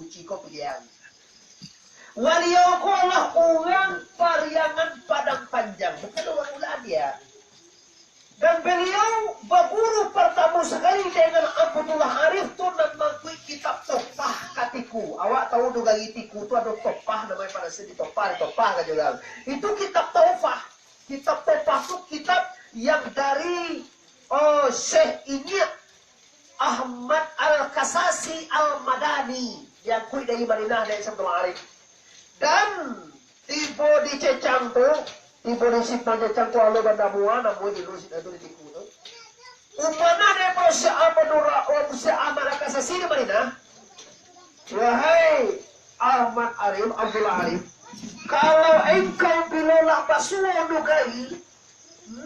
puji ko pilihan. Waliyaw ko Allah orang pariangan padang panjang. Bukan orang ulah dia. Dan beliau berburu pertama sekali dengan Abdullah Arif tu dan mengikuti kitab Topah katiku. Awak tahu duga itiku tu ada Topah namanya pada sini Topah kan juga. Itu kitab Topah. Kitab Topah tu kitab yang dari Syekh Inya Ahmad Al-Kasasi Al-Madani yang kui dari Madinah dari Abdullah Arif. Dan tiba di Cecang tu tiba di simpan Cecang tu Allah bandamuan namun di lusin itu di tiku tu umana daripada Syekh Ahmad Al-Kasasi di Madinah. Wahai Ahmad Arif, Abdullah Arif, kalau engkau bilolah basuh nugai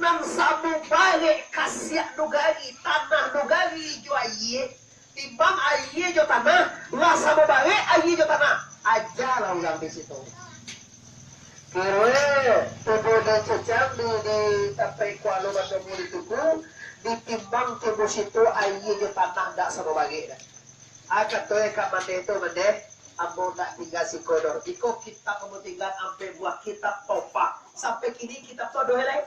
nang sabu balik kasih nugai tanah nugai jo aye timbang aye jo tanah lah sabu balik aye jo tanah aja lah ulang di situ. Kira tubuh dan Cecang di tapai kuala bandamu di tubuh ditimbang tubuh situ aye jo tanah dak sabu balik dah. Akan tu eka mande itu mande ambo nak tinggal si kodor. Iko kita kamu tinggal sampai buat kitab Topah. Sampai kini kitab tu ada helai.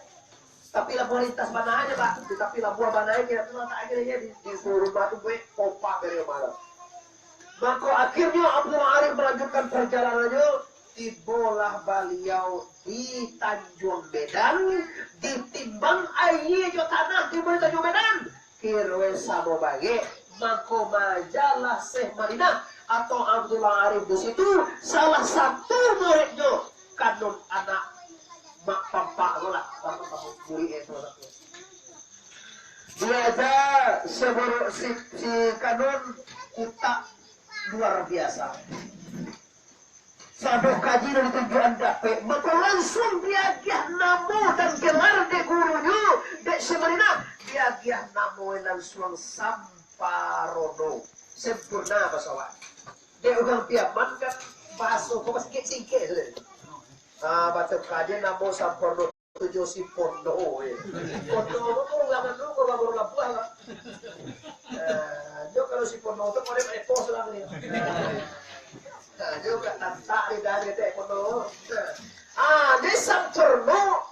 Tapi lah lintas mana aja pak. Tapi lah buah mana aja. Itu tak akhirnya di rumah tu gue Topah dari malam. Maka akhirnya Abdullah Arif melanjutkan perjalanannya. Tibolah beliau di Tanjung Medan. Ditimbang air jo tanah di Tanjung Medan. Kirwe sama bagi. Maka majalah Syekh Madinah atau Abdullah Arif di situ salah satu muridnya kanun anak mak pampak lah murid itu. Dia ada sebelum si kanun utak luar biasa. Sabuk kaji dari tujuan dapat maka langsung dia namo dan gelar de gurunya de Syekh dia namo langsung samparono sempurna bahasa dia orang piaman kan bahasa kok masih singkit sudah. Baca kajian namo samparono tujuh si pondo pondo itu laman dulu kalau baru labuah lah. Dia kalau si pondo itu boleh epos lah ni. Juga tak dari dek pondo. Dia samparono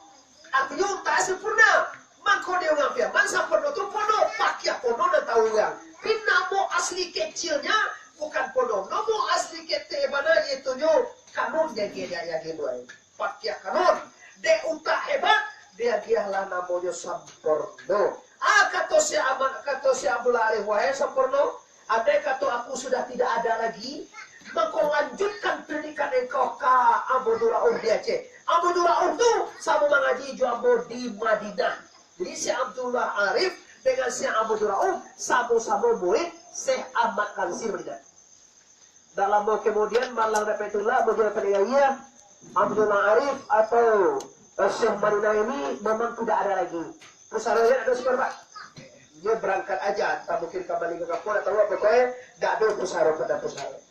artinya tak sempurna. Maka dia orang piaman samparono itu pondo pakai pondo dan tahu yang. Namo asli kecilnya bukan podo. Namo asli kete mana itu nyo kanun dia gitu. Pakai kanun. De utak hebat dia lah namanya sampurno. Kata si Abdullah Arif wahai sampurno. Ada kata aku sudah tidak ada lagi. Maka lanjutkan pendidikan engkau ke Abdul Rauf di Aceh. Abdul Rauf itu sama mengaji Jambo di Madinah. Jadi si Abdullah Arif dengan Syekh Abdul Rauf sama-sama murid Syekh Ahmad Kansir Madinah. Dalam kemudian malang dapat itulah beberapa dia Abdullah Arif atau Syekh Madinah ini memang tidak ada lagi. Pusaranya ada super pak. Dia berangkat aja, tak mungkin kembali ke kampung atau apa pokoknya tidak ada pusara pada pusara.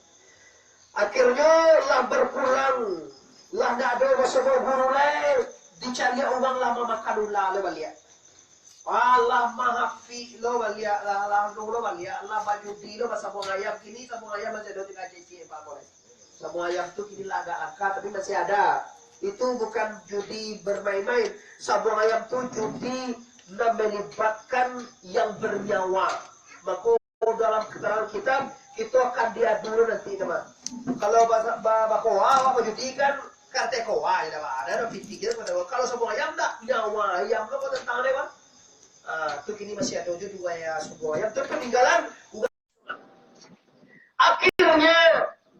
Akhirnya lah berpulang, lah tidak ada semua guru lain dicari uang lama makan ulah balik. Allah mahafi lo balia lah lo balia Allah baju di lo masa buang ayam kini sabung ayam masih ada tiga cc pak boleh sabung ayam tu kini lah agak langka tapi masih ada itu bukan judi bermain-main sabung ayam tu judi melibatkan yang bernyawa maka dalam keterangan kitab itu akan diadu nanti teman kalau bakoa apa judi kan karte koa ada pinti kita kalau sabung ayam tak nyawa ayam lo tentang apa itu kini masih ada dua ya sebuah yang terpeninggalan. Akhirnya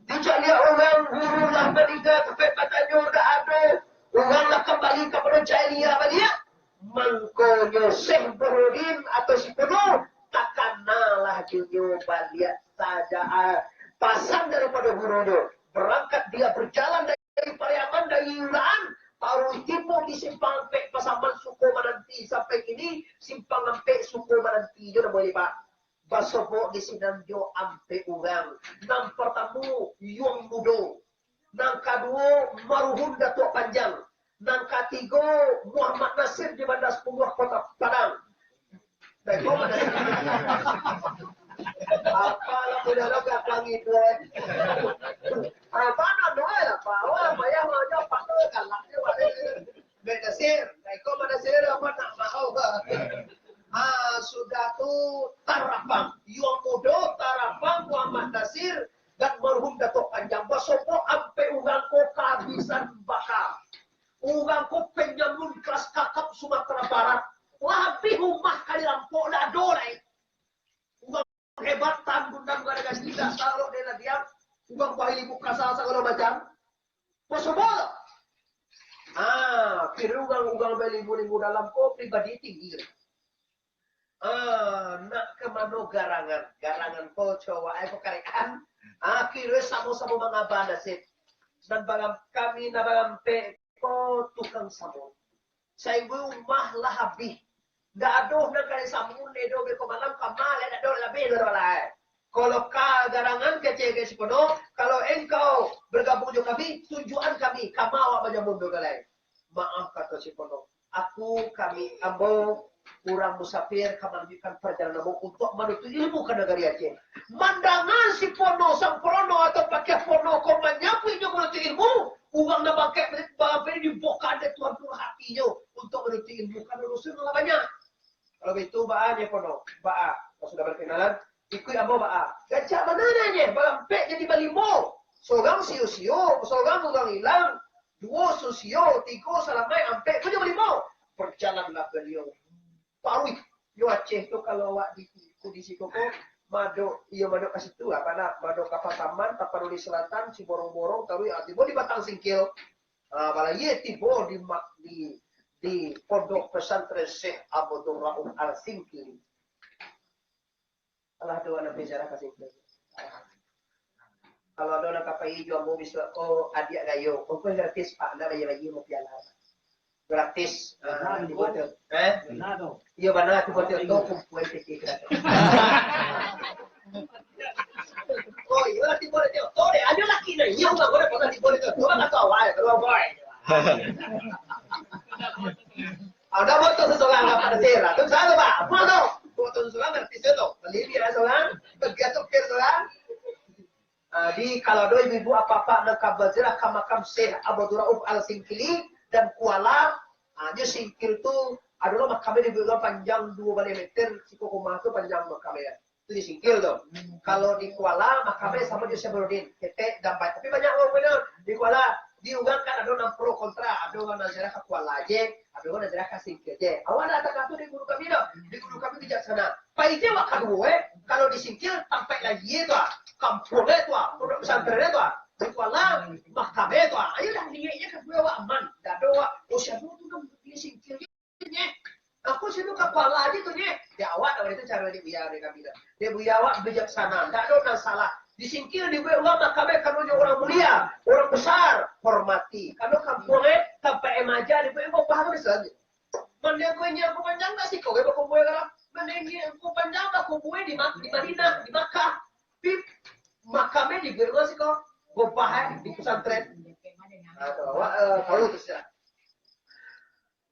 dicari orang guru lah meninggal sampai katanya udah ada orang lah kembali kepada jahiliyah dia. Mangkonya Syekh Burudin atau si penuh takkan nalah junyo balik saja pasang daripada gurunya berangkat dia berjalan dari Pariaman dari Yulaan. Taruh timur di simpang sampai pasaman suku Mananti sampai kini simpang sampai suku Mananti jo boleh pak. Basopo di sinan jo ampe urang. Nang pertama Yung Mudo. Nang kedua Maruhun Datuk Panjang. Nang ketiga Muhammad Nasir di Bandar 10 Kota Padang. Baik, Apa lah punya lo gak itu apa nanoy lah bawa bayar aja pak lo galak dia wale beda sir naiko mana sir apa nak mau sudah tuh tarapang yang mudo tarapang Muhammad Nasir dan marhum Datuk Panjang basopo ampe ugang ko kehabisan bakal ugang ko penyamun kelas kakap Sumatera Barat labi rumah kali lampok dah dolai ugang hebatan gundang gara-gara tidak kalau dia diam ugang bahili buka salah segala macam basopo kira ugang beli-beli dalam ko pribadi tinggi nak kemano garangan ko coba ay pekarian akhirnya sama-sama mengabah nasib dan bagam kami na bagampe ko tukang sabon sa rumah lahabi dado na kali sabon ne do be ko malam kamale dado labi do wala kalau ka garangan kecege sipono kalau engkau bergabung dengan kami tujuan kami kamawa banyamundo galai maaf kata sipono kami ambo kurang musafir melanjutkan perjalananmu untuk menuntut ilmu ke negeri Aceh. Mandangan si pono sang prono atau pakai pono kau menyapu itu menuntut ilmu, uang na pakai bangkai di bokade tuan tuan hatinya untuk menuntut ilmu kan urusan malah banyak. Kalau itu baanya pono, kalau sudah berkenalan, ikut abo gajah mana nanya, bangkai jadi balimo, sogang sio, sogang ugang hilang, dua susio, tiga salamai, ampe punya balimo, berjalanlah beliau. Parui, yo Aceh tu kalau awak di kondisi koko, mado kasih tu apa nak, mado kapal taman, kapal di selatan, si borong-borong, taruh ya, tibo di Batang Singkil, malah ye tibo di pondok pesantren Syekh Abdul Rauf Al Singkil. Allah doa nak bicara kasih tu. Kalau ada nak kapai jual mobil, adik gayo, kau gratis pak, nak bayar mau piala. Gratis. Iya benar aku buat itu kumpulan titik gratis. Oh iya lagi boleh tu. Oh deh ada lagi nih. Iya enggak boleh pernah boleh tu. Coba kata awal kalau boy. Ada foto seseorang apa ada sera. Tu salah pak. Apa tu? Foto seseorang artis itu. Beli dia seseorang. Begitu kira seseorang. Di kalau doi ibu apa-apa nak kabazirah ke makam Syekh Abdul Rauf Al Singkili dan Kuala dia Singkil tu adalah makamnya dibilang panjang 2 meter siko rumah tu panjang makamnya itu di Singkil tu kalau di Kuala makamnya sama di Syabruddin ketek dan baik tapi banyak orang benar di Kuala diugang kan ada 60 kontra ada orang nazarah ke Kuala aja ada orang nazarah ke Singkil aja awal datang tu di guru kami tu di guru kami bijaksana paitnya wakan kalau di Singkil sampai lagi tu kampungnya tu pondok pesantrennya tu di Kuala mahkamah tu ayolah niatnya ke bawa aman dak doa siapa tu kan di Singkilnya aku situ ke Kuala aja tuh dia awak awal itu cara dia biar dia kami dia awak bijaksana dak ada salah di Singkil di bawa mahkamah kalau orang mulia orang besar hormati kalau kampungnya sampai aja di bawa paham saja mana aku panjang nggak sih kau aku boleh kan mana aku panjang aku boleh di Madinah di Makkah pip makamnya di bawa sih kau gopah di pesantren kalau terus ya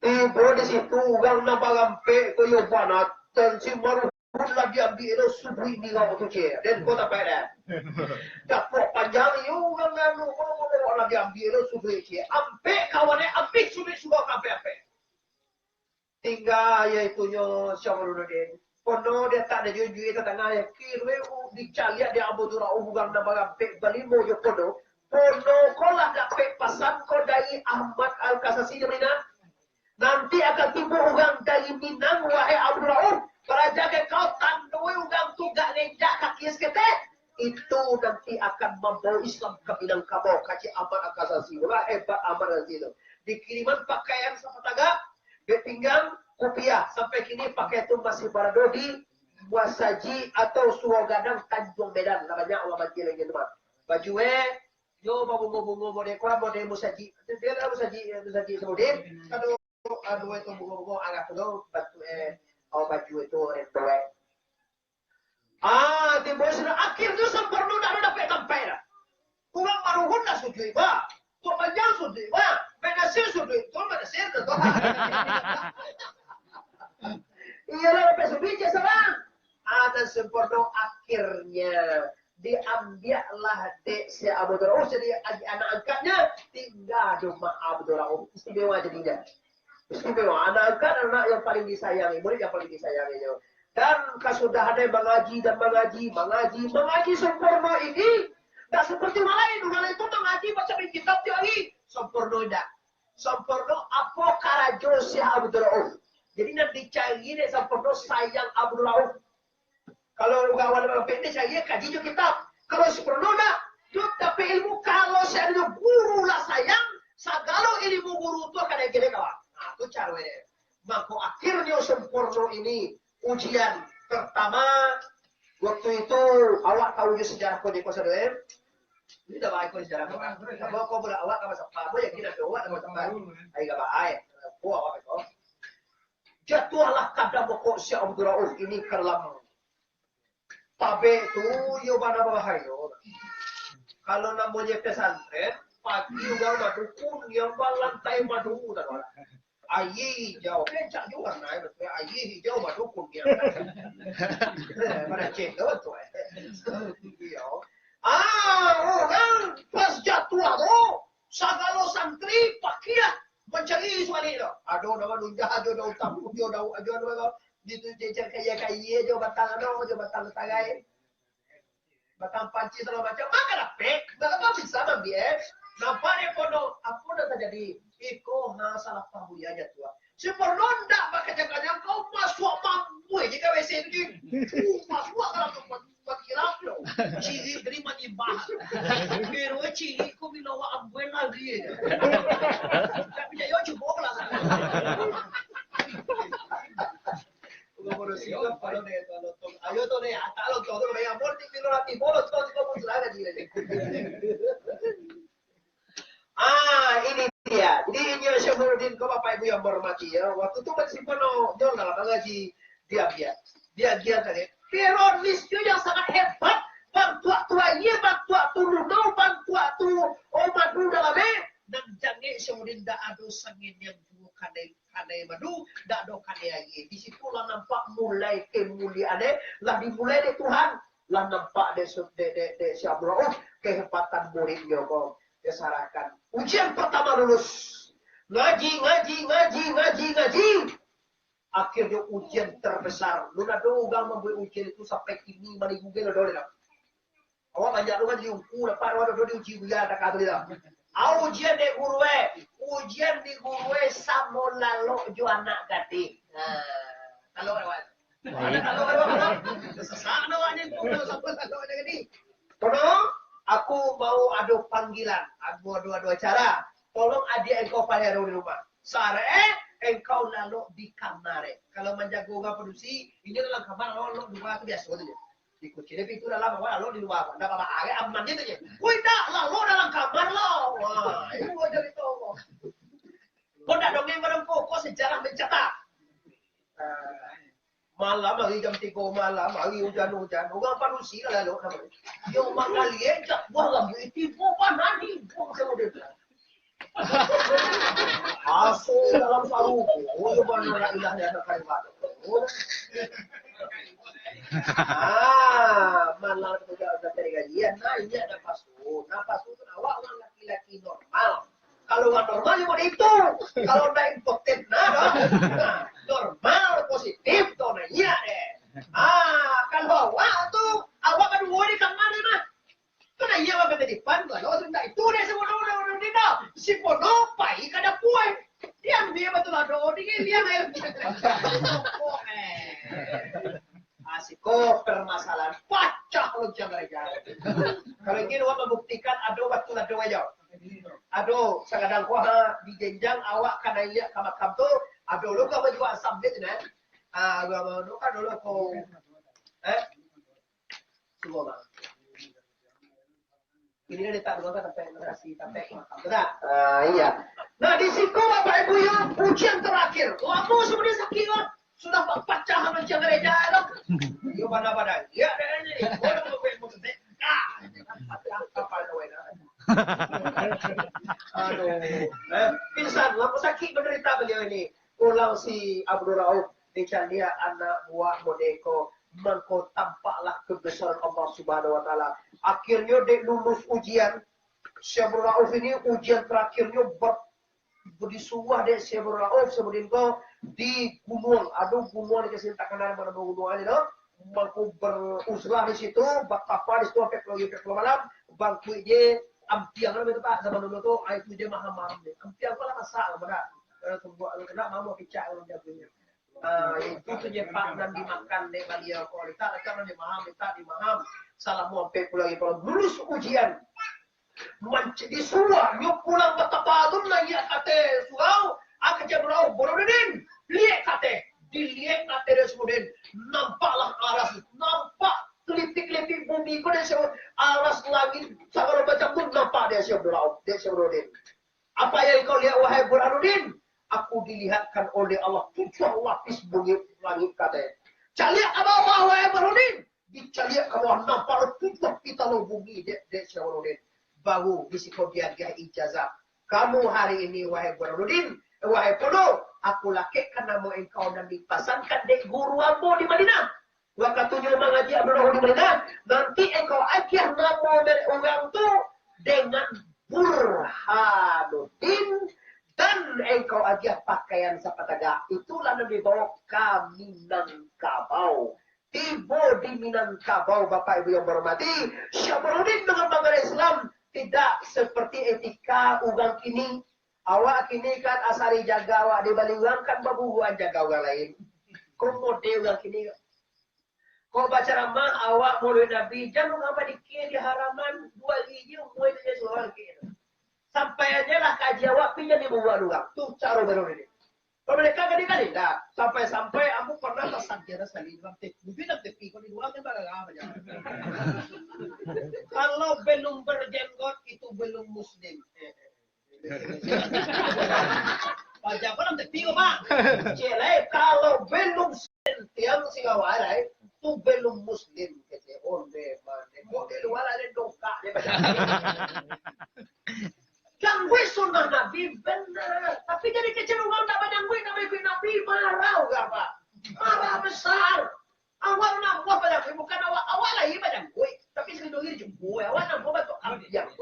ibu di situ ugang nabagampe ko yung banat dan si marunong lagi ambil itu subuh ini kau tu cie dan kota pada dapat panjang yung ugang nanu lagi ambil itu subuh cie ampe kawannya ambil subuh ampe tinggal yaitu nyo siapa dulu deh kono dia tak ada juju itu tengah ya kiri dicari dia Abdul Rauf ugang nabagampe balimo yo kono kolah dapat pasan ko dari Ahmad Al Kasasi di mana nanti akan timbul ugang dari Minang wahai Abdul Rauf para jaga kau tandui ugang tugak lenjak kaki sekete itu nanti akan membawa Islam ke Minangkabau kaci Ahmad Al Kasasi wah hebat Ahmad Al Kasasi dikiriman pakaian sapataga dia pinggang kopiah sampai kini pakai itu masih berada di Muasaji atau Suwogadang Tanjung Medan namanya ulama lagi teman baju yo bungo model kuah model Musaji dia ada Musaji kemudian kalau aduh itu bungo agak penuh baju itu rentoe timbul sudah akhirnya sempurna dah dapat sampai dah kurang maruhun dah sujui ba tu panjang sujui ba menasir sujui tu menasir tu iyalah sampai sujui je salah dan sempurna anaknya. Diambillah dek si Abdul Rauf jadi anak angkatnya, tinggal rumah Abdul Rauf. Istimewa jadinya. Istimewa, anak angkat anak yang paling disayangi, murid yang paling disayangi. Dan sudah ada mengaji dan mengaji sempurna ini. Tak seperti orang lain itu mengaji baca kitab lagi. Sempurna tidak. Sempurna apa karajo si Abdul Rauf. Jadi nanti dicari deh sempurna sayang Abdul Rauf. Kalau kawan pendek saya kaji juga kitab. Kalau sempurna nak, tapi ilmu kalau saya ada guru lah sayang, segala ilmu guru itu akan ada gede kawan. Nah, itu cara ini. Maka akhirnya sempurna ini ujian pertama. Waktu itu awak tahu je sejarah kau di kosan ini. Ini dah baik kau sejarah kau. Kalau kau boleh awak kamu siapa? Kau yang kira awak kamu siapa? Ayo kau baik. Kau awak itu. Jatuhlah kadang pokok si Abdul Rauf ini kelam. Pabe tu yo mana bahaya. Kalau namanya pesantren, pagi juga madukun yang lantai madu dan orang. Ayi hijau, pencak juga naik betul. Ayi hijau madukun yang. Mana cek betul. Orang pas jatuh tu, sagalo santri pakia mencari suami itu. Aduh nama nunjah, aduh dah utang, aduh dah gitu jejer kaya jo batang tagai batang panci segala macam maka dapet apa bisa ambil nampaknya kono aku dah terjadi iko salah paham ya aja tua si pernonda pakai jangan kau masuk mampu jika WC itu masuk kalau buat kilap lo ciri terima nyibah pero ciri kau bilang wa ambuel lagi tapi ya yo coba lah ayo tuh nih, kalau todo lo veía muerto y vino la timolo, todo como se la haga ini dia. Jadi ini Syamsuddin kau Bapak Ibu yang berhormati ya. Waktu itu masih penuh John dalam mengaji dia tadi. Terorisnya yang sangat hebat. Bantua-tuanya, bantua-turunau, bantua-tu omadu dalamnya. Dan jangan Syamsuddin dah ada sangin yang kadai madu, dak do kadai lagi. Di situ lah nampak mulai kemuliaan lah dimulai dari Tuhan. Lah nampak de si Abdul Rauf kehebatan muridnya kok disarankan. Ujian pertama lulus. Ngaji. Akhirnya ujian terbesar. Lu nak do ugang membuat ujian itu sampai ini mari Google do dah. Awak banyak lu kan di uku dapat awak do diuji ujian tak kabel dah. Ujian di gurue samo lalo jo anak gading. Kalau lewat. Kalau sesana wanya ko sampai lalo anak gading. Kono aku mau ada panggilan, aku ada acara. Tolong adik engkau payah di rumah. Sare engkau lalu di kamar. Kalau menjaga produksi, ini dalam kamar lo dua itu biasa saja. Di kunci itu dalam awal lo di luar, ada apa agak aman gitu aja. Woi dah lo dalam kamar lo. Wah, itu aja itu. Kau dah dongeng bareng kok sejarah mencetak. Malam hari jam 3 malam, hari hujan-hujan, orang panusi lah lo namanya. Yang mangalian jak buah lambu itu buah nani, buah kemudian. Masuk dalam sarung. Oh, ya benar la ilaha illallah kalimat. Malah udah dari gajian. Nah, ini ada pasu. Nah, pasu itu awak orang laki-laki normal. Kalau nggak normal ya mau itu. Kalau udah impoten, nah, normal positif tuh, nah iya deh. Kalau awak kan di kamar nah. Kena iya apa di depan kalau sudah itu deh semua orang tidak. Si pono pai kada puai. Dia betul ada dia air. Asiko permasalahan pacah lo jangan aja. Kalau ini lo membuktikan ada waktu ada aja. Aduh, sekadang kuah di jenjang awak kada lihat kamakam tu. Aduh, lo kau jual sabit ni. Gua mau kan dulu kau. Semua. Ini dia tak dulu kan sampai makam. Iya. Nah, di situ Bapak Ibu yang ujian terakhir. Lama sebenarnya sakit kan. Sudah pecah macam gereja loh. Yo pada. Ya, ini. Orang mau sedek. Kapal doang. Aduh. Pingsan, lama sakit menderita beliau ini. Pulau si Abdul Rauf, dia anak buah Modeko maka tampaklah kebesaran Allah Subhanahu wa taala. Akhirnya dia lulus ujian. Syekh Rauf ini ujian terakhirnya berdisuah dek Syekh Rauf kemudian kau di gunung, aduh gunung di sini tak kenal mana gunung ini loh. Bangku beruslah di situ, bak kapal di situ pek malam, bangku dia ampiang lah itu tak zaman dulu tuh, itu dia maham deh. Ampiang kau lah masalah benar. Kena mau picak orang jatuhnya. Itu tuh je pak dan dimakan deh dia kalau kita dimaham, salah mau pek lagi kalau lulus ujian. Disuruh nyuk pulang betapa tu lagi kate surau akan jabrau borodin lihat kate dilihat kate dia kemudian nampaklah aras nampak kelipik bumi kau dia aras langit segala macam tu nampak dia borodin apa yang kau lihat wahai borodin aku dilihatkan oleh Allah 7 lapis bumi langit kate caliak ke bawah wahai borodin dicaliak ke bawah nampak 7 pitalo bumi dia borodin baru risiko dia ijazah. Kamu hari ini wahai Burhanuddin, wahai Pono, aku lakikan nama engkau dan dipasangkan dek guru ambo di Madinah. Wakatunya mengaji Abdullah di Madinah, nanti engkau akhir nama dari orang tu dengan Burhanuddin dan engkau ajar pakaian sapataga. Itulah yang dibawa ke Minangkabau. Tiba di Minangkabau, Bapak Ibu yang berhormati, Syekh Burhanuddin dengan bangga Islam tidak seperti etika ugang kini. Awak kini kan asari jaga awak dibandingkan kan babuhuan jaga orang lain. Kau model ugang kini. Kau baca ramah awak mulut Nabi jangan apa dikir di haraman 2 gigi mulai dari suara kiri. Sampai aja lah kaji awak pinjam di bawah ugang. Tuh cara baru ini. Kalau mereka kan tidak sampai aku pernah tersanjara sekali dalam tepi kau di luar kan apa aja. Kalau belum berjenggot itu belum muslim. Baca apa dalam tepi kau pak? Celai kalau belum sentiang singawalai itu belum muslim. Kece onde mana? Kau di luar ada dongkak dia baca. Gangguin sunnah Nabi benar, tapi jadi kecenderungan tak banyak Nabi marah apa? Marah besar. Awal nak buat banyak gue, bukan awal lagi banyak gue, tapi sekali lagi gue awal nak buat tu ambiang.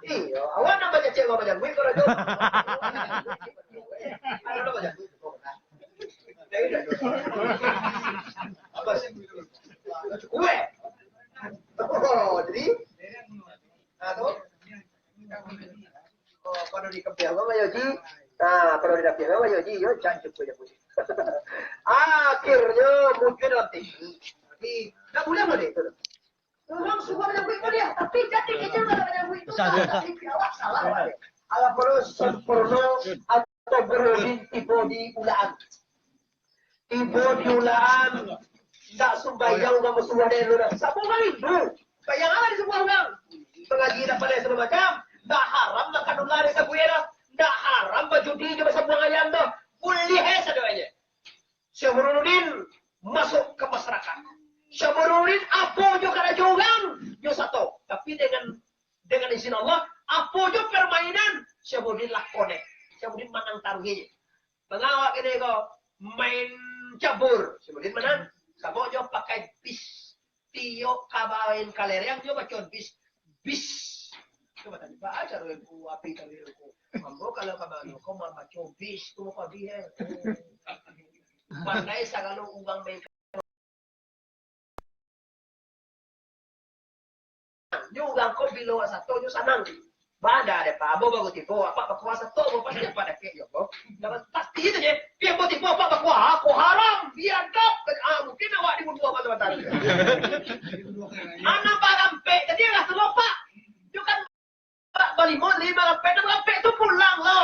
Iya, awal nak banyak cewek banyak gue kalau tu. Ada banyak gue. Apa sih? Gue. Oh, jadi, atau? Oh, pada di kepiang apa ya Ji? Nah, pada di kepiang apa ya Ji? Yo cantik punya punya. Akhirnya muncul dalam TV. Tapi tak boleh mana itu. Orang suka banyak duit dia, tapi jadi kecil banyak duit itu. Tapi awak salah mana? Awak perlu sempurna atau berhenti tipe di ulaan. Tipe di ulaan. Tak sembahyang sama semua dari luar. Siapa kali itu? Bayang apa di semua orang? Pengaji dapat dari segala macam. Tak haram nak kandung lari ke buaya. Tak haram berjudi di masa buang ayam dah. Boleh saja. Syekh Burhanuddin masuk ke masyarakat. Syekh Burhanuddin apa juga kada jogan. Yo satu. Tapi dengan izin Allah, apa juga permainan Syekh Burhanuddin lakonek. Syekh Burhanuddin menang taruhnya. Pengawak ini kau main cabur. Syekh Burhanuddin menang. Kamu juga pakai bis. Tio kabain kalereng dia baca bis. Coba tadi baca aku api kali aku. Mambo kalau kamu kau mau baca bis tu kau dia. Pandai sagalo ugang main. Yo ugang kau bilo satu yo sanang. Bada ada pak, abo bagus tipu, apa kuasa tu, apa pasti pada kek yo, dapat pasti itu je. Dia bagus tipu apa kuah, aku haram, biadab, mungkin awak diberdua macam-macam. Anak barang pek, jadi nggak selopa. Itu kan balimon 5 pek, 6 pek tu pulang loh,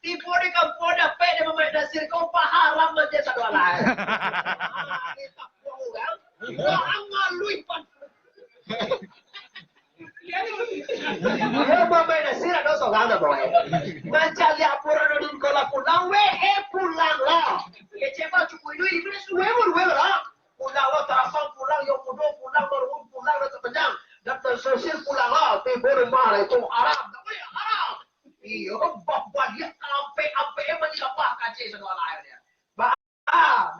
tipu di kampung ada pek dia memain dasir kau haram aja satu alai. Kita pulang kan, orang ngalui pan. Yo mama nasir ada seorang dah boy. Macam lihat Burhanuddin kalau pulang pulang lah. Kecewa cukup itu ini suwe lah. Pulang lah terapang pulang yo mudo pulang baru pulang dah terpanjang. Dan tersosir pulang lah. Tiba rumah itu haram. Tak boleh haram. Iyo bapak dia ampe emang apa kace segala airnya.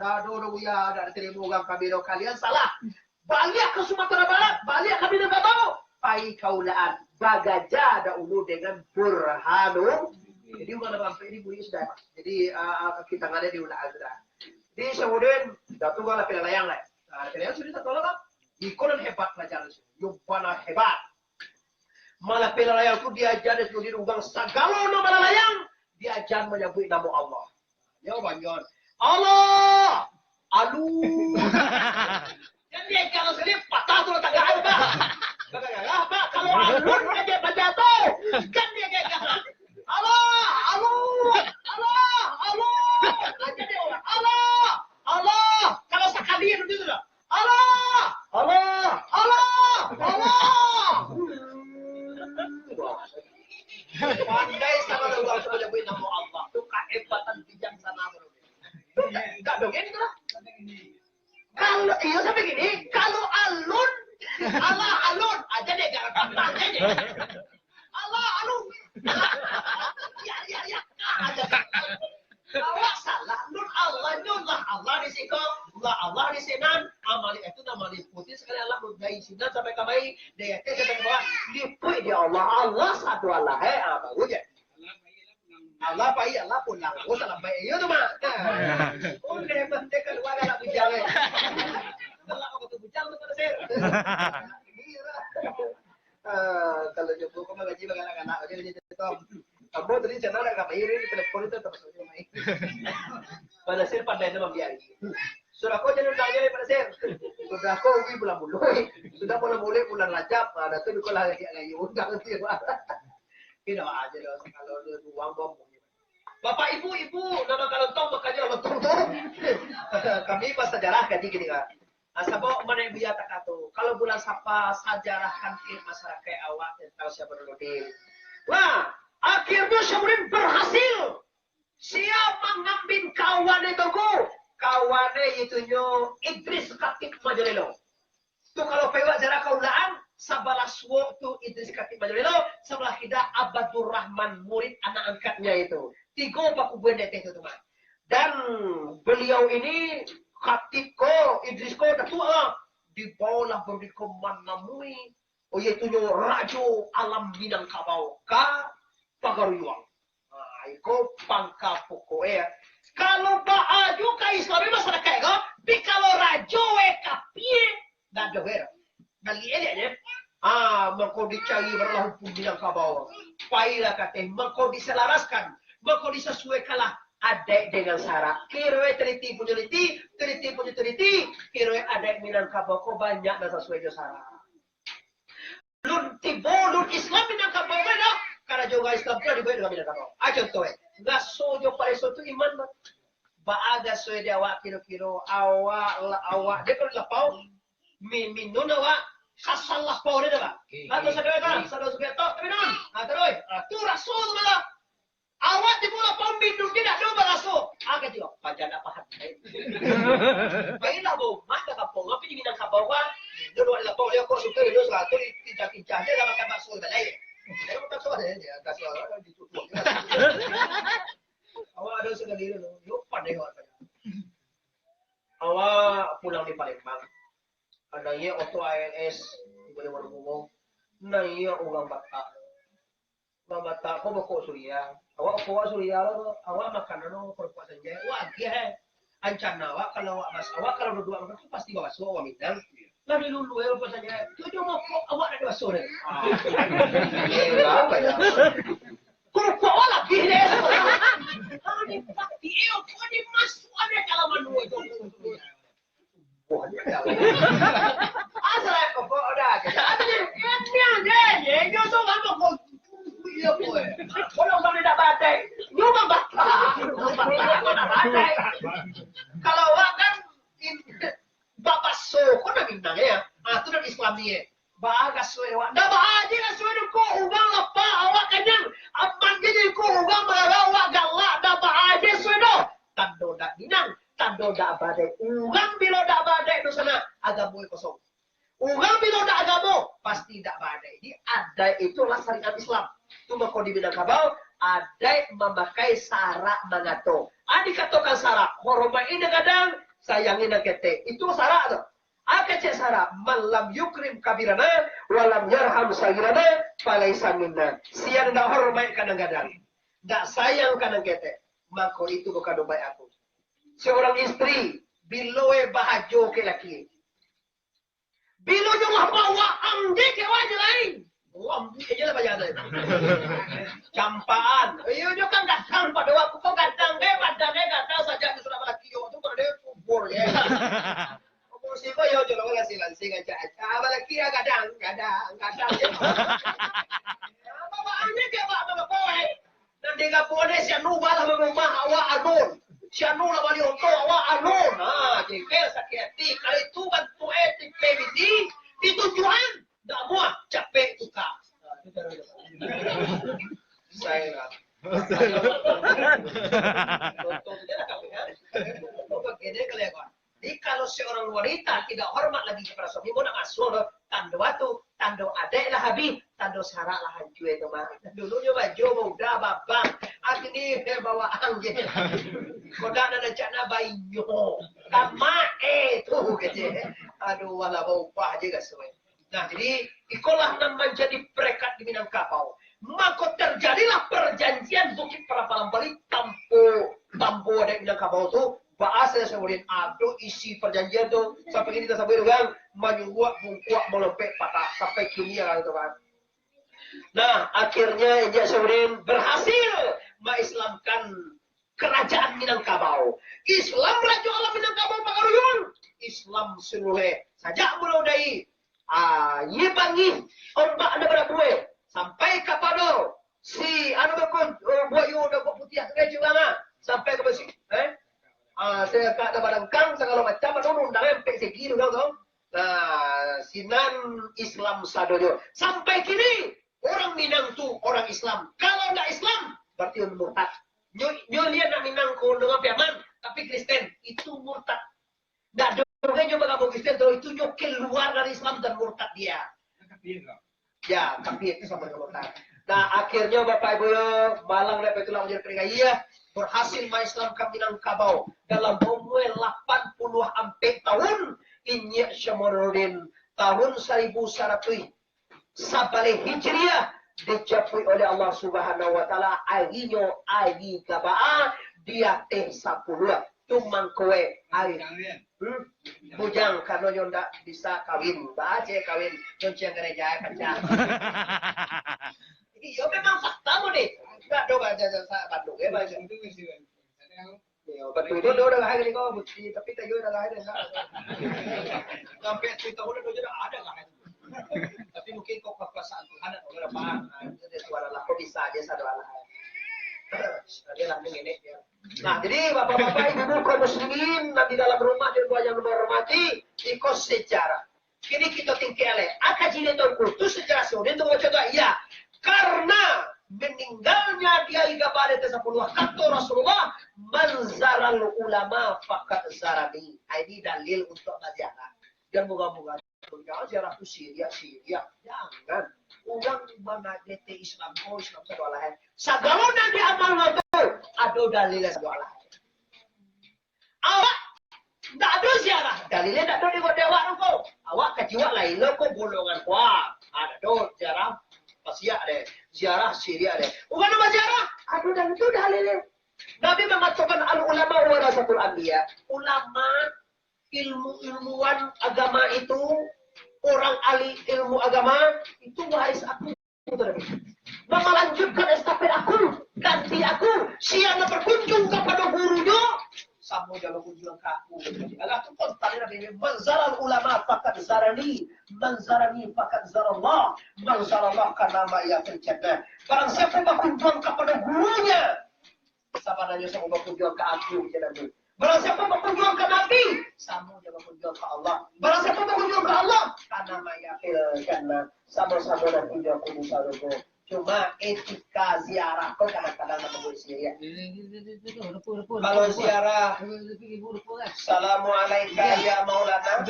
dah dulu ya, dah terima orang kami kalian salah. Balik ke Sumatera Barat, balik ke Minangkabau. Pai kaulaan, bagaja ada ulu dengan burhanu. Jadi umat sampai ini bunyi sudah. Jadi kita ngada di ulah azra. Di kemudian datu gala pelayang lah. Pelayang sudah tak tolong. Ikonan hebat pelajaran itu. Yumpana hebat. Malah pelayang itu diajar di ubang sagalo no malayang. Diajar menyebut nama Allah. Jawabannya Allah. Alu. Kan dia kalau sendiri patah tuh tak gak apa. Apa kalau alun aja bajatuh. Kan dia kayak Allah, Allah, Allah, Allah. Aja dia orang. Allah, Allah. Kalau sekali itu sudah. Allah, Allah, Allah, Allah. Pandai sama orang semua nyebut nama Allah. Itu kehebatan bijaksana. Enggak dong ini lah. Kalau iya sampai gini, kalau alun, Allah alun aja deh gara-gara aja. Allah alun. Ya. Kalau salah, nun Allah Allah di siko, Allah di senan, amali itu nama liputin sekali Allah dari sinan sampai kamai, dia sampai bawah, liput dia Allah satu Allah, apa gue? Allah pai Allah pun lang, oh salah baik itu mah. Oh hebat deh kalau ada bujang. Kalau aku tuh bujang tuh sih. Kalau jopo kau mengaji bagaimana aja jadi tetap. Kamu tadi channel agak main ini telepon itu tetap saja main. Pada sir pandai nama biari. Sudah kau jangan tanya pada sir. Sudah kau ubi bulan mulai. Sudah mulai bulan Rajab. Ada tuh kalau lagi undang sih. Tidak aja dong kalau uang bom. Bapak ibu nama kalontong makanya nama tong. Kami pas sejarah kaji gini kan. Asabo mana biya takato. Kalau bulan sapa sejarah kan masyarakat awak tahu siapa dulu. Wah, akhirnya Syamrin berhasil. Siapa mengambil kawan itu ko? Kawannya itunya Idris Khatib Majalilo. Itu kalau pewak jarak kaulaan sabalah waktu Idris Khatib Majalilo, sebelah kita Abadur Rahman murid anak angkatnya itu. Tiga baku benda itu teman. Dan beliau ini Khatib ko Idris ko dah tua di bawah beri komando mui. Oh yaitu Rajo Alam Minangkabau ka Pagaruyuang. Nah, itu pangka pokoknya. Kalau baju ka Islami masyarakat ko, tapi kalau Rajo kapie dah doer. Kali ini mengkau dicari berlaku pun Minangkabau. Pailah kata, mengkau diselaraskan, mengkau disesuaikanlah adek dengan syarat. Kira teliti punya teliti. Kira adek Minangkabau kau banyak dan sesuai dengan syarat. Lun Islam Minangkabau mana? Karena juga Islam pun dibuat dengan Minangkabau. Contoh, nggak sojo pada suatu iman bah. Baaga soe dia awak kiro awak dia kalau lapau minun awak kasal lapau dia bah. Atau sadar suka tapi non. Terus tu rasul malah. Awak di bola pom minum tidak ada balaso. Agak juga pajan apa hati. Baiklah bu, maka kapong tapi di Minangkabau kan. Dulu ada lapau dia kok suka itu satu tidak dia dah makan bakso balai. Saya mau bakso ada dia bakso ditutup. Awak ada sekali dulu, lupa deh awak. Awak pulang di Palembang. Adanya auto ALS boleh ngomong. Naya orang Batak. Orang Batak kau bawa Surya. Awak bawa Surya awak makan no perempuan saja. Wah dia ancan awak kalau awak kalau dua orang tu pasti bawa suara minang. Lari dulu ya apa saja. Tu cuma awak ada suara. Apa ya? Kau lagi deh. Ini pasti ini masuk ada kalau menua itu. Wah, dia asal kau ada. Ada ni dia tu apa kau? Iya boy. Kalau kau tidak badai, nyoba badai. Kalau awak kan bapak so, kau nak bintang ya? Tu nak Islamnya. Bagas suwe awak. Dah bahaji lah suwe ko ubang apa awak kenyang. Aman gini ko ubang awak galak. Dah bahaji suwe do. Tando dak binang, tando dak badai. Ulang bila dak badai tu sana agak boleh kosong. Orang bila ada agama, pasti tidak badai. Jadi adai itulah syariat Islam. Cuma kalau di Minangkabau, adai memakai sarak mangato. Dikatakan sarak, hormati kadang, sayangi nakete. Itu sarak tu. Cek sarak, malam yukrim kabirana, walam yarham sagirana, palaisa minna. Siang dah hormati kadang-kadang. Tak sayang kadang kete. Maka itu bukan dobai aku. Seorang istri, biloe bahajo ke laki. Bilo nyo lah bawa amdi ke wajah lain. Amdi aja lah banyak ada. Campaan. Iyo nyo kan datang pada waktu kau datang datang saja di sudah laki yo tu kalau dia kubur ya. Kubur sih kau yo jono langsing aja. Laki ya kadang. Bawa amdi ke bawa kowe. Nanti kapone si anu bala rumah awak anun. Si anu lah bali untuk awak anun. Jengkel sakit hati. Kalau itu bantu etik PBD, ditujuan. Tak muat, capek tukar. Saya lah. Contoh saja lah kami. Begini kalian. Jadi kalau seorang wanita tidak hormat lagi kepada suami, mau nak masuk tanda batu, tanda adek lah habis, tanda sarak lah hancur itu mah. Dulunya baju muda babang, akhirnya dia bawa angin. Kodak ada cakna bayinya, kama tu kece. Aduh, wala bau pah aja guys. Nah, jadi ikolah yang menjadi perekat di Minangkabau. Maka terjadilah perjanjian Bukit Prapalang Bali tampo ada di Minangkabau tu. Bahasa semuanya aduh isi perjanjian tu sampai ini kita sampai dengan menyuguak bungkuak melempek patah sampai dunia gitu kan. Nah akhirnya Ejak Saurin berhasil mengislamkan kerajaan Minangkabau. Islam Raja Allah Minangkabau Pagaruyung. Islam seluruh saja mulai dari ye bangi ombak ada pada buah sampai kepada si anu bakun buayu udah putih akhirnya juga sampai ke besi saya kat dalam kang segala macam anu undang sampai segi tu tau. Nah, sinan Islam sadojo. Sampai kini orang Minang tu orang Islam. Kalau enggak Islam berarti orang murtad. Nyo lihat nak Minang ko dengan Piaman tapi Kristen itu murtad. Enggak dongeng nyoba kamu Kristen terus itu nyo keluar dari Islam dan murtad dia. Ya, kafir itu sama dengan murtad. Nah, akhirnya Bapak Ibu Malang dapat itulah menjadi peringaya berhasil mengislamkan Minangkabau dalam umur 80 ampe tahun Inyak Syamurudin tahun 1100 sabale Hijriah dicapai oleh Allah Subhanahu wa taala aginyo agi kabaa dia teh 10 tumang kowe ai bujang karena yo ndak bisa kawin baca kawin kuncian gereja kaca. Iya memang fakta mo deh. Enggak do baca sa Bandung ya baca. Iya, betul itu udah lahir nih kok bukti tapi tayo udah lahir enggak. Sampai 3 tahun udah ada lahir. Tapi mungkin kok kekuasaan Tuhan ada berapa? Jadi suara lah kok bisa aja satu Allah. Dia langsung ini ya. Nah, jadi Bapak-bapak Ibu kaum muslimin di dalam rumah dan gua yang menghormati ikut sejarah. Kini kita tingkale, akaji itu kultus sejarah sudah itu contoh iya. Karena meninggalnya dia hingga pada 10 kata Rasulullah manzaral ulama fakat zarani. Ini dalil untuk ziarah. Dan moga-moga jangan ziarah itu Syria. Jangan. Orang mana DT Islam satu lain. Sagalona di amal itu ada dalilnya satu lain. Awak tak ada ziarah. Dalilnya tak ada di dewa kau. Awak kejiwa lain lo kau golongan kuat. Ada do ziarah. Pasti ada ziarah Syria ada. Bukan nama ziarah. Aduh dan itu dalilnya. Nabi mengatakan al ulama warasatul anbiya. Ulama ilmuwan agama itu orang ahli ilmu agama itu waris aku. Melanjutkan estafet aku, ganti aku. Siapa berkunjung kepada gurunya, sama jalan kunjung ke aku. Agak tu kontan Nabi manzaral ulama fakat zarani, manzarani fakat zarallah, manzarallah karena ma'ya fil jannah. Barang siapa berkunjung kepada gurunya, sama nanya sama berkunjung ke aku Nabi. Barang siapa berkunjung ke Nabi, sama dia berkunjung ke Allah. Barang siapa berkunjung ke Allah, karena ma'ya fil jannah, sama-sama dan kunjung ke surga. Cuma etika ziarah kok kadang-kadang nama gue ya. Kalau ziarah, Assalamualaikum ya Maulana.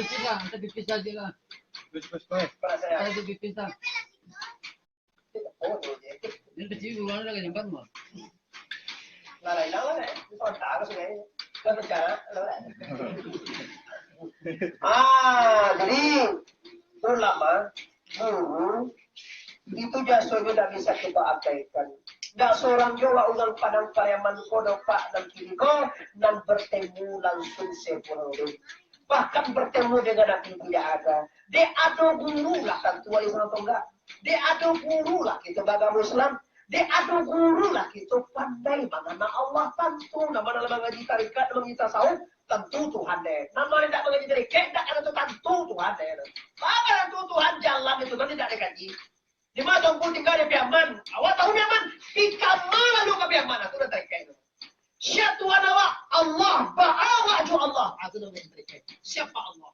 Jadi ulama, guru itu jasanya tidak bisa kita abaikan. Tidak seorang Jawa ulang padang payaman kodo pak dan kiri ko dan bertemu langsung sepuluh. Bahkan bertemu dengan Nabi tidak ada. Dia ada guru lah kan tua Islam atau enggak? Dia ada guru lah kita baga Muslim. Dia ada guru lah kita pandai mana Allah tentu nama dalam mengaji tarikat dalam kita tasawuf tentu Tuhan deh. Nama tidak mengaji tarikat tidak ada tentu Tuhan deh. Maka tentu Tuhan jalan itu kan tidak dikaji. Di mana pun tinggal di Piaman. Awak tahu Piaman? Ika mana lu ke Piaman? Itu udah tarikat itu. Siapa Tuhan awak? Allah. Ba'awak ju Allah. Itu udah tarikat. Siapa Allah?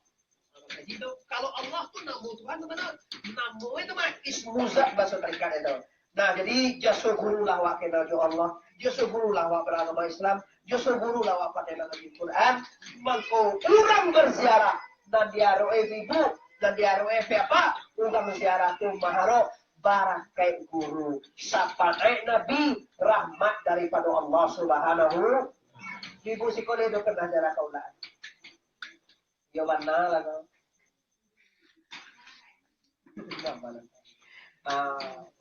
Jadi kalau Allah tuh nama Tuhan itu mana? Nama itu mah ismuzat bahasa tarikat itu. Nah, jadi jasa guru lah wak kenal jo Allah, jasa guru lah wak beragama Islam, jasa guru lah wak pada dalam Al-Quran. Mangko orang berziarah dan diaroe ibu dan diaroe apa? Orang berziarah tu maharo barang kayak guru. Sapa Nabi rahmat daripada Allah Subhanahu. Ibu sikole do pernah jarak kaulah. Yo mana lah kau?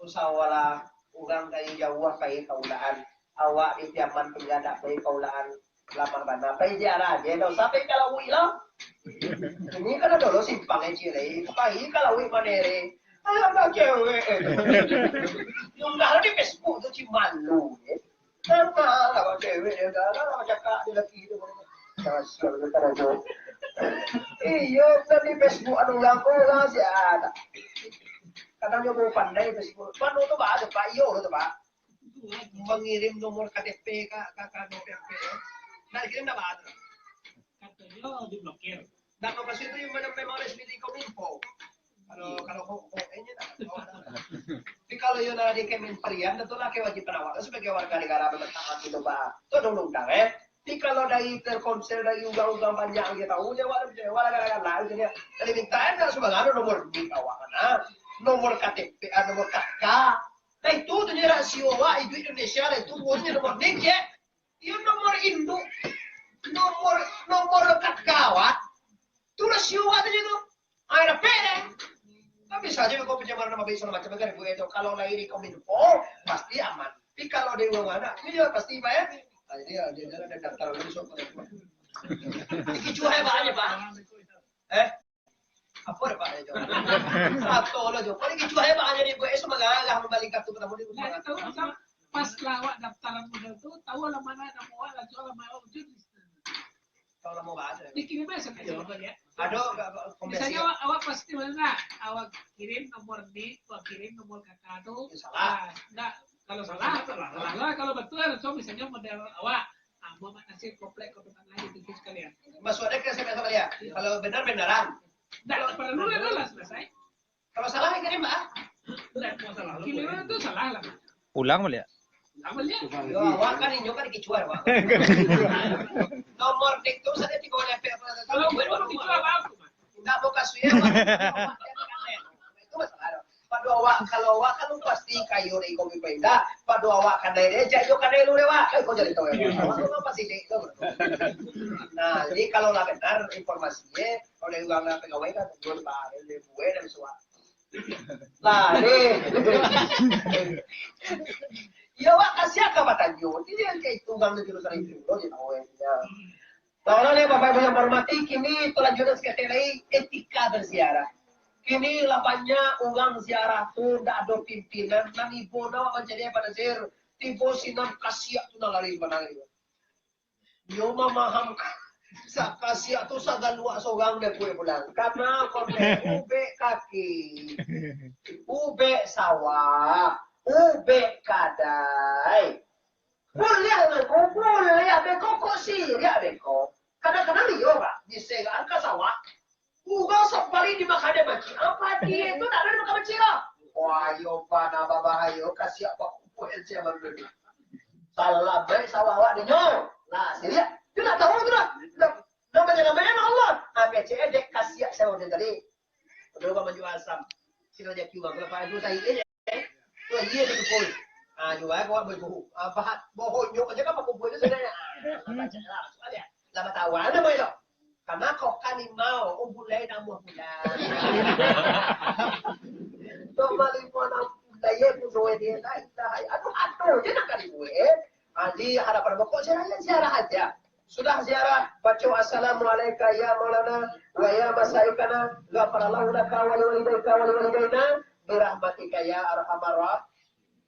Usawala urang dari jauh kai kaulaan awak di Piaman penggada kai kaulaan lamar bana pai ziarah je do sampai kalau wila ini kan dulu simpang cire pai kalau wi manere ayo tak cewek yung dahar di Facebook tu ci malu karena kalau cewek dia dah cakap dia laki itu kasar betul iyo di Facebook anu yang lah sih ada kadang dia mau pandai Facebook. Panu tu pak, ada pak Iyo tu pak. Mengirim nomor KTP ke KTP. Nah kirim dah ada. Katanya diblokir. Dan lokasi itu yang memang resmi di Kominfo. Kalau ini tak. Tapi kalau yang ada di Kementerian, tentulah wajib penawar sebagai warga negara bertahan itu pak. Itu undang-undang Tapi kalau dari Telkomsel dari undang-undang banyak kita tahu dia warga lain jadi minta ada sebagai nomor di kawanan. Nomor KTP, nomor KK. Nah itu tuh rasio wah itu Indonesia itu punya nomor NIK ya. Itu nomor induk, nomor KK wah. Itu rasio wah tadi itu. Ada pede. Tapi saja kau pencemaran nama baik segala macam kan itu kalau lahir di Kominfo pasti aman. Tapi kalau di luar mana, itu juga pasti bayar. Jadi dia ada daftar langsung ke itu. Dikicuai banyak pak. Apa Pak Ejo? Satu lo Jo. Paling kicu aja Pak jadi gue esok magagah membalik kartu ketemu di rumah. Tahu pas lawak daftaran modal tuh tahu lah mana kamu lah jual sama objek. Kalau mau bahas. Dikirim aja kan jawaban ya. Ada misalnya awak pasti mana? Awak kirim nomor di, awak kirim nomor kakak tuh. Salah. Enggak kalau salah. Kalau betul so misalnya model awak mau kasih komplek komentar lagi itu sekalian. Maksudnya ke SMS sama dia. Kalau benar-benaran. Tidak perlu adalah selesai. Kalau salah kirim Mbak. Tidak masalah. Kiriman itu salah lah. Ulang boleh ya? Ulang boleh. Yo, awak kan inyo kan dikicuar Pak. Nomor dik tuh saya tiga oleh kalau gue mau dijual apa? Enggak mau kasih ya. Itu masalah. Padu awak kalau awak kan pasti kayu di kopi pindah. Padu awak kan dari dia jo kan lu lewat. Kau jadi tahu ya. Awak pasti itu. Nah, jadi kalau lah benar informasinya oleh uang pegawai kan jual barang dari gue dan suat. Lah, ya wak kasih apa batanyo? Ini yang kayak tunggang di jurusan itu loh di tahu ya. Nah, oleh Bapak Ibu yang hormati, kini kelanjutan sekali etika berziarah. Kini lapanya uang ziarah tu dah ada pimpinan dan ibu nawa menjadi pada zir tibo sinam kasiak tu nalari banari. Yo memaham kasiak tu sagal luak sogang deh kue pulang karena konten ube kaki, ube sawah, ube kadai. Boleh beko kok sih ya beko. Kadang-kadang liyo pak di segaan ke sawah. Uga sok paling dimakan dia macam apa dia itu tak ada makan macam lah. Wah ayo pana babahayo kasih apa kupu else bang. Salah baik sawah awak dinyo. Nah, siapa? Dia tak tahu tu dah. Namanya Allah. PCE dek kasih saya udah tadi. Kalau kamu jual asam, sila jadi uang berapa itu saya ini. Tu iya tu pun. Jual kau berbuhu. Bahat bohong nyok aja kan kupu itu sebenarnya. Baca lah soalnya. Lama tahu ada boleh tak? Karena kau kan mau bulai nama bulan. Tu malu mana daya pun doa dia tak. Aduh, dia nak kali buat. Di hadapan pokok ziarah aja. Sudah ziarah, baca assalamualaikum ya maulana wa ya masaikana ghafarallahu laka wa liwalidayka wa liwalidayna birahmatika ya arhamar rahim.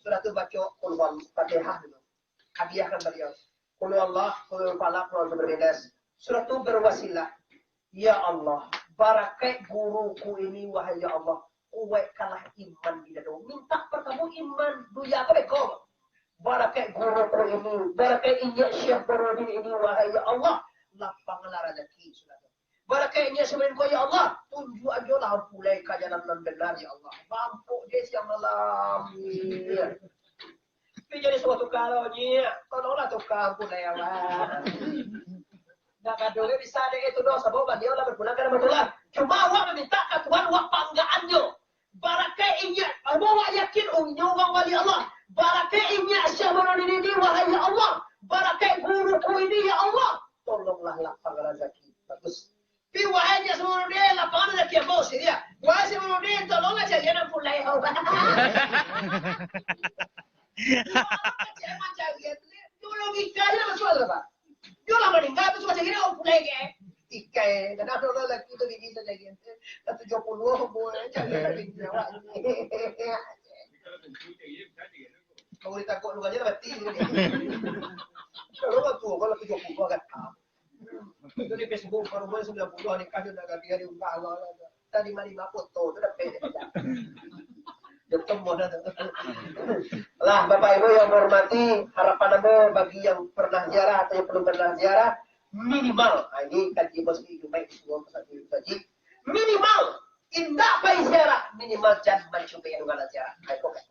Sudah tu baca qul huwallahu Fatihah dulu. Hadiahkan beliau. Qul huwallahu qul falaq wa berbedas. Sudah tu berwasilah. Ya Allah, barakai guruku ini wahai ya Allah, kuatkanlah iman di dalam. Minta pertama iman duya apa beko? Barakai guruku ini, barakai inya Syekh Barodin ini wahai ya Allah, lapanglah rezeki sudah. Barakai inya sebenarnya kau ya Allah, tunjuk aja lah pulai kajanan nan benar ya Allah. Mampu dia siang malam. Tapi jadi suatu kalaunya, tolonglah tukang pulai awak. Nak kadang bisa ada itu dosa bawa dia lah berpulang karena betul lah. Cuma awak meminta ke Tuhan awak panggaannya. Barakai inya, awak yakin orang wali Allah. Barakai inya Syahbarodin ini wahai ya Allah. Barakai guruku ini ya Allah. Tolonglah lapang rezeki. Bagus. Tapi wahai Syahbarodin lapang rezeki apa sih dia? Wahai Syahbarodin tolonglah jadian pulai awak. Macam gitu. Itu logika aja masuk apa? Yo lah meninggal tu cuma segini orang pulai ke? Ikai, dan ada orang lagi tu begini saja gitu. 70 boleh jangan lagi jawab. Kalau ditakut lu aja mati. Kalau waktu kalau 70 kan. Itu di Facebook kalau boleh 90 nikah sudah ganti hari unggah Allah. Tadi 5 foto tu dah pede aja. Ketemu dah. Lah Bapak Ibu yang hormati, harapan anda bagi yang pernah ziarah atau yang belum pernah ziarah minimal. Ini kaji meski baik semua pesat kaji. Minimal indah pai ziarah minimal jangan mencoba yang ngala ziarah. Ayo kan.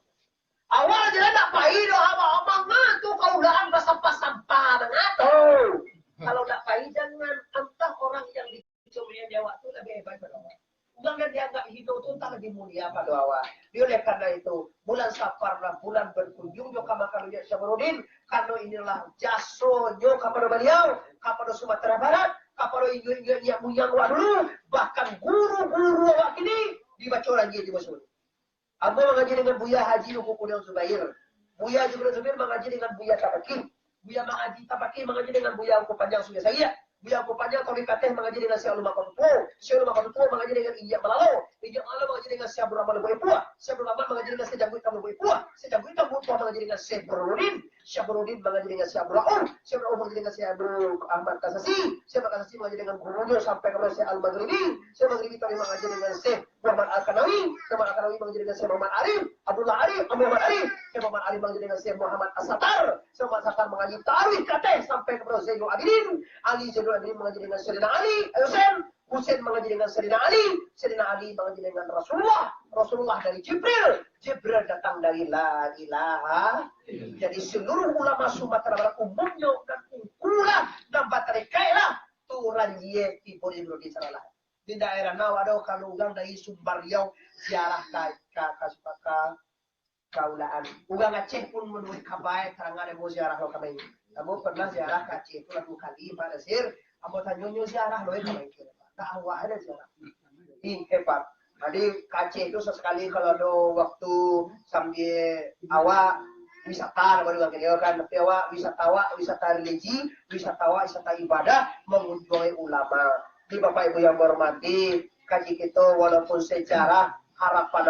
Awal jalan nak pai doh abang tu kaulaan sampah-sampah mengato. Kalau nak pai jangan entah orang yang dicoba yang jawab tu lebih hebat pada orang. Jangan dianggap hidup itu tak lebih mulia pada awal. Oleh karena itu, bulan Safar lah bulan berkunjung juga makam Syahbarodin. Karena inilah jasonya kepada beliau, kepada Sumatera Barat, kepada yang muyang dulu, bahkan guru-guru awak ini dibaca lagi di Masjid. Amba mengaji dengan Buya Haji Nukukunil Zubair. Buya Jibril Zubair mengaji dengan Buya Tabaki. Buya Tabaki mengaji dengan Buya Angku Panjang Suya Saya. Buya Angku Panjang Taufik Kateh mengaji dengan Syekh Ulama Kotupo. Syekh Ulama Kotupo mengaji dengan Ijak Malalo. Ijak Malalo mengaji dengan Syekh Abdul Rahman Boy Pua. Syekh Abdul Rahman mengaji dengan Syekh Jangguit Tamu Boy Pua. Syekh Jangguit Tamu Pua mengaji dengan Syekh Barodin. Syekh Barodin mengaji dengan Syekh Abdul Rahman. Syekh Abdul Rahman mengaji dengan Syekh Abdul Ahmad Kasasi. Syekh Kasasi mengaji dengan gurunya sampai kepada Syekh Al-Maghribi. Syekh Maghribi tadi mengaji dengan Syekh Muhammad Al-Kanawi. Syekh Muhammad Al-Kanawi mengaji dengan Syekh Muhammad Arif. Abdullah Arif, Muhammad Arif. Syekh Muhammad Arif mengaji dengan Syekh Muhammad As-Sattar. Syekh Muhammad As-Sattar mengaji Takwih Kateh sampai kepada Zainul Abidin. Ali Zainul Abidin mengaji dengan Sayyidina Ali. Husain mengaji dengan Sayyidina Ali. Sayyidina Ali mengaji dengan Rasulullah dari Jibril. Jibril datang dari La ilaha. Jadi seluruh ulama Sumatera Barat umumnya dan ungkulah dan batarikailah turan ye tipe di sana. Di daerah Nawado kalau ugang dari Sumbar Riau ziarah ka kaulaan. Ugang Aceh pun menurut kabai terang ada mau ziarah lo kami. Kamu pernah ziarah ke Aceh itu 2 kali pada sir. Kamu tanya ziarah lo kami kira. Tak awak ada ziarah. Ini hebat. Jadi Aceh itu sesekali kalau ada waktu sambil awak wisata baru dia kan tapi awak wisata religi, wisata ibadah mengunjungi ulama. Di Bapak Ibu yang hormati, kaji kita walaupun sejarah harapan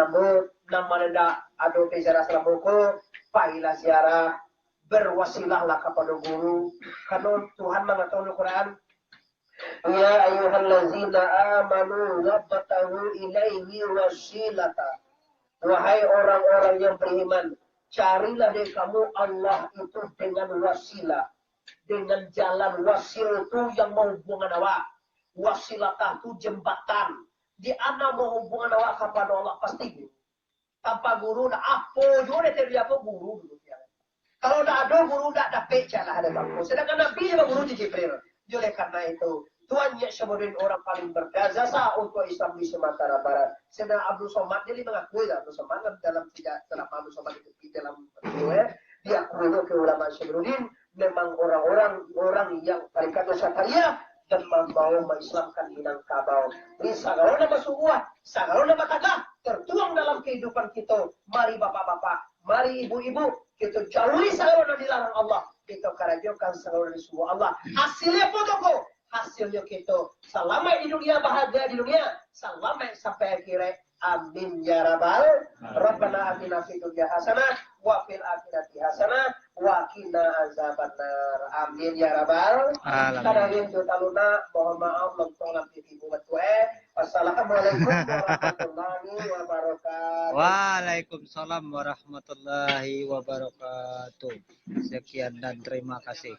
nama nenda ada sejarah selamuku, pailah ziarah berwasilahlah kepada guru karena Tuhan mengatakan di Quran ya ayyuhallazina amanu wabtahu ilaihi wasilata. Wahai orang-orang yang beriman, carilah dari kamu Allah itu dengan wasilah, dengan jalan wasil itu yang menghubungkan awak. Wasilatah itu jembatan. Di ana menghubungkan awak kepada Allah pasti. Tanpa guru dah apa juga dia apa guru dulu ya. Kalau dah ada guru dah dapat jalan ada kamu. Sedangkan Nabi juga guru di Jibril. Oleh karena itu Tuhan Yesus orang paling berjasa untuk Islam di Sumatera Barat. Sedang Abdul Somad jadi mengakui Abdul Somad dalam Abdul Somad itu di dalam video dia akui ke ulama Syairuddin memang orang yang tarikat Nusantara dan mau mengislamkan Minangkabau. Ini sagala nama subuah, sagala nama kata tertuang dalam kehidupan kita. Mari bapak-bapak, mari ibu-ibu, kita jauhi sagala dilarang Allah. Kita karajokan sagala di subuh Allah. Hasilnya apa toko? Hasilnya kita selamat di dunia, bahagia di dunia, selamat sampai akhirat. Amin ya rabbal. Rabbana atina fid dunya hasanah wa fil akhirati hasanah wa qina azabannar. Amin ya rabbal alamin. Taluna mohon maaf long ibu batue. Wassalamualaikum warahmatullahi wabarakatuh. Waalaikumsalam warahmatullahi wabarakatuh. Sekian dan terima kasih.